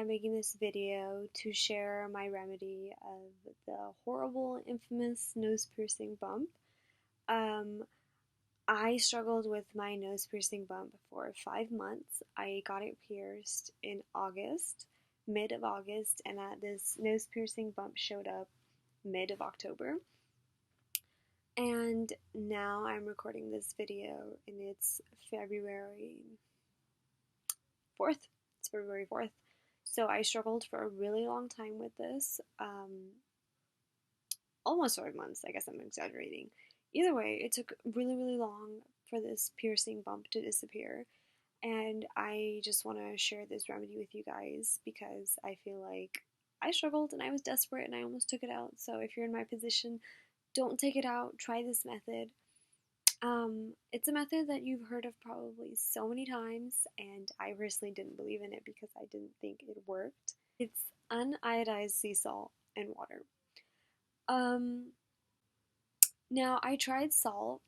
I'm making this video to share my remedy of the horrible, infamous nose piercing bump. Um, I struggled with my nose piercing bump for 5 months. I got it pierced in August, mid of August, and this nose piercing bump showed up mid of October. And now I'm recording this video, and it's February 4th. It's February 4th. So I struggled for a really long time with this. Almost 5 months, I guess I'm exaggerating. Either way, it took really, really long for this piercing bump to disappear. And I just want to share this remedy with you guys because I feel like I struggled and I was desperate and I almost took it out. So if you're in my position, don't take it out. Try this method. It's a method that you've heard of probably so many times, and I personally didn't believe in it because I didn't think it worked. It's uniodized sea salt and water. Now I tried salt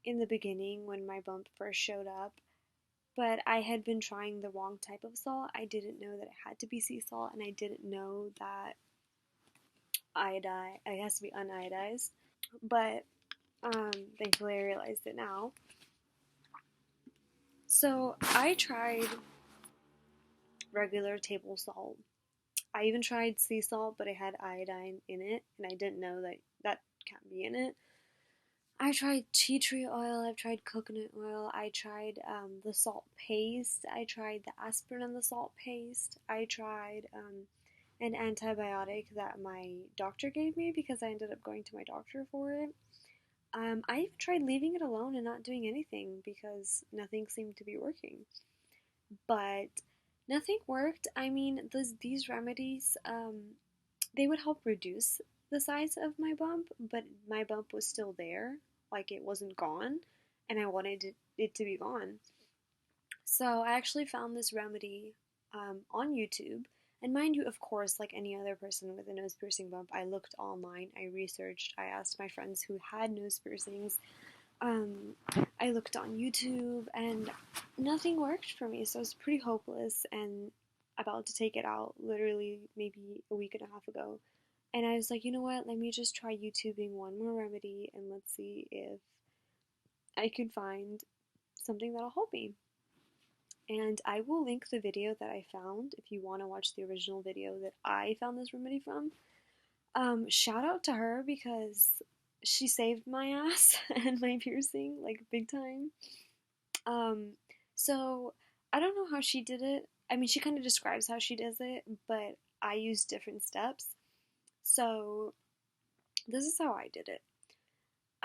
in the beginning when my bump first showed up, but I had been trying the wrong type of salt. I didn't know that it had to be sea salt, and I didn't know that it has to be uniodized. But thankfully I realized it now. So I tried regular table salt. I even tried sea salt, but it had iodine in it, and I didn't know that that can't be in it. I tried tea tree oil, I've tried coconut oil, I tried the salt paste, I tried the aspirin and the salt paste, I tried an antibiotic that my doctor gave me because I ended up going to my doctor for it. I even tried leaving it alone and not doing anything because nothing seemed to be working. But nothing worked. I mean, these remedies, they would help reduce the size of my bump, but my bump was still there, like it wasn't gone, and I wanted it to be gone. So I actually found this remedy on YouTube. And mind you, of course, like any other person with a nose piercing bump, I looked online, I researched, I asked my friends who had nose piercings. I looked on YouTube, and nothing worked for me, so I was pretty hopeless and about to take it out literally maybe a week and a half ago. And I was like, you know what, let me just try YouTubing one more remedy and let's see if I can find something that'll help me. And I will link the video that I found if you want to watch the original video that I found this remedy from. Shout out to her because she saved my ass and my piercing, like, big time. So I don't know how she did it. I mean, she kind of describes how she does it, but I use different steps. So this is how I did it.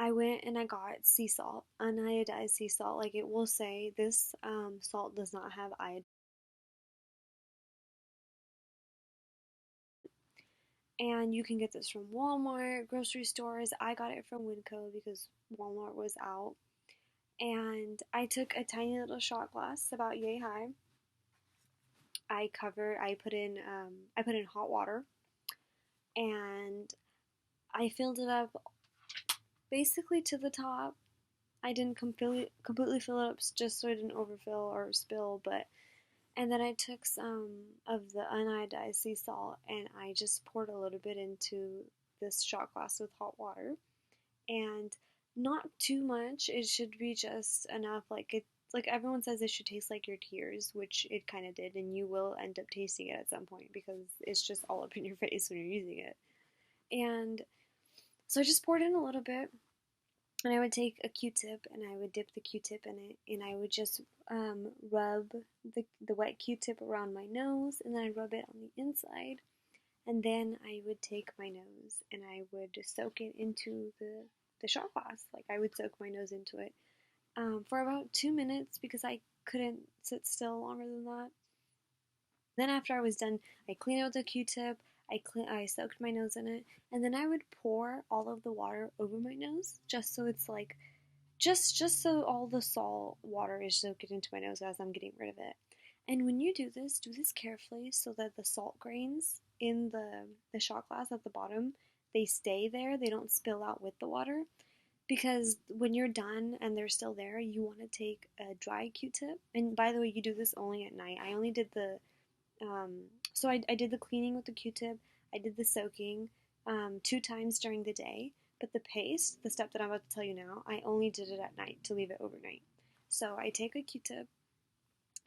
I went and I got sea salt, uniodized sea salt. Like, it will say this salt does not have iodine. And you can get this from Walmart, grocery stores. I got it from Winco because Walmart was out. And I took a tiny little shot glass, about yay high. I put in hot water, and I filled it up basically to the top. I didn't completely fill it up just so it didn't overfill or spill, and then I took some of the unionized sea salt and I just poured a little bit into this shot glass with hot water, and not too much. It should be just enough. Like everyone says, it should taste like your tears, which it kind of did, and you will end up tasting it at some point because it's just all up in your face when you're using it. And so I just poured in a little bit, and I would take a Q-tip and I would dip the Q-tip in it, and I would just rub the wet Q-tip around my nose, and then I'd rub it on the inside, and then I would take my nose and I would soak it into the shot glass. Like, I would soak my nose into it for about 2 minutes because I couldn't sit still longer than that. Then after I was done, I cleaned out the Q-tip, I soaked my nose in it, and then I would pour all of the water over my nose just so it's like, just so all the salt water is soaked into my nose as I'm getting rid of it. And when you do this carefully so that the salt grains in the shot glass at the bottom, they stay there, they don't spill out with the water. Because when you're done and they're still there, you want to take a dry Q-tip. And by the way, you do this only at night. I only did the So I did the cleaning with the Q-tip. I did the soaking 2 times during the day. But the paste, the step that I'm about to tell you now, I only did it at night to leave it overnight. So I take a Q-tip,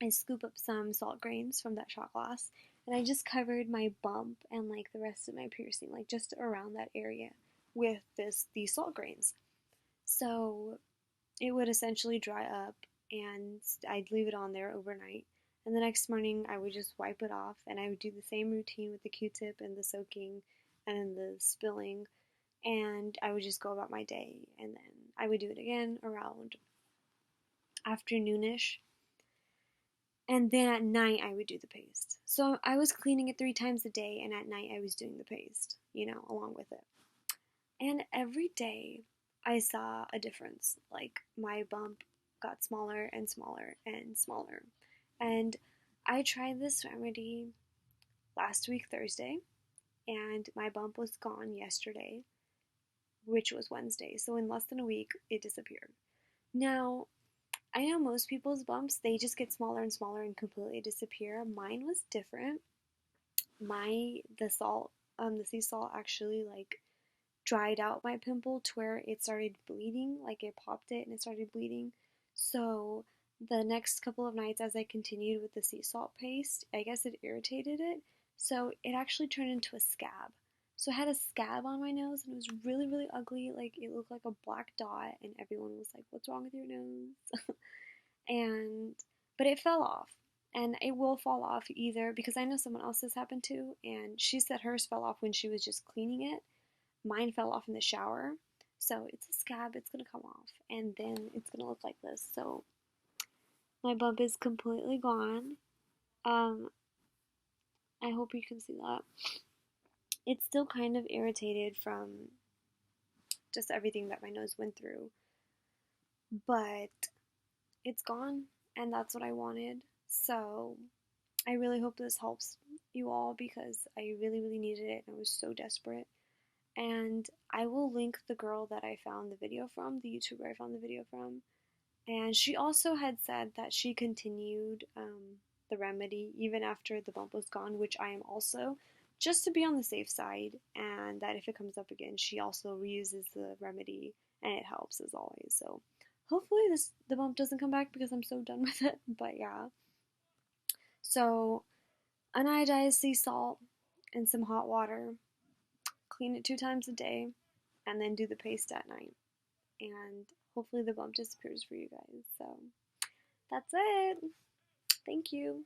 I scoop up some salt grains from that shot glass, and I just covered my bump and like the rest of my piercing, like just around that area, with these salt grains. So it would essentially dry up, and I'd leave it on there overnight. And the next morning, I would just wipe it off, and I would do the same routine with the Q-tip and the soaking and the spilling, and I would just go about my day. And then I would do it again around afternoonish, and then at night I would do the paste. So I was cleaning it 3 times a day, and at night I was doing the paste, along with it. And every day I saw a difference. Like my bump got smaller and smaller and smaller. And I tried this remedy last week, Thursday, and my bump was gone yesterday, which was Wednesday. So in less than a week, it disappeared. Now, I know most people's bumps, they just get smaller and smaller and completely disappear. Mine was different. The sea salt actually like dried out my pimple to where it started bleeding, like it popped it and it started bleeding. So the next couple of nights as I continued with the sea salt paste, I guess it irritated it. So it actually turned into a scab. So I had a scab on my nose and it was really, really ugly. Like it looked like a black dot and everyone was like, "What's wrong with your nose?" and but it fell off. And it will fall off either because I know someone else has happened to, and she said hers fell off when she was just cleaning it. Mine fell off in the shower. So it's a scab, it's gonna come off, and then it's gonna look like this. So my bump is completely gone. Um, I hope you can see that. It's still kind of irritated from just everything that my nose went through, but it's gone, and that's what I wanted. So I really hope this helps you all because I really, really needed it. I was so desperate. And I will link the girl that I found the video from, the YouTuber I found the video from. And she also had said that she continued the remedy even after the bump was gone, which I am also, just to be on the safe side, and that if it comes up again, she also reuses the remedy and it helps as always. So hopefully the bump doesn't come back because I'm so done with it. But yeah. So unionized sea salt and some hot water. Clean it 2 times a day, and then do the paste at night. And hopefully the bump disappears for you guys. So that's it. Thank you.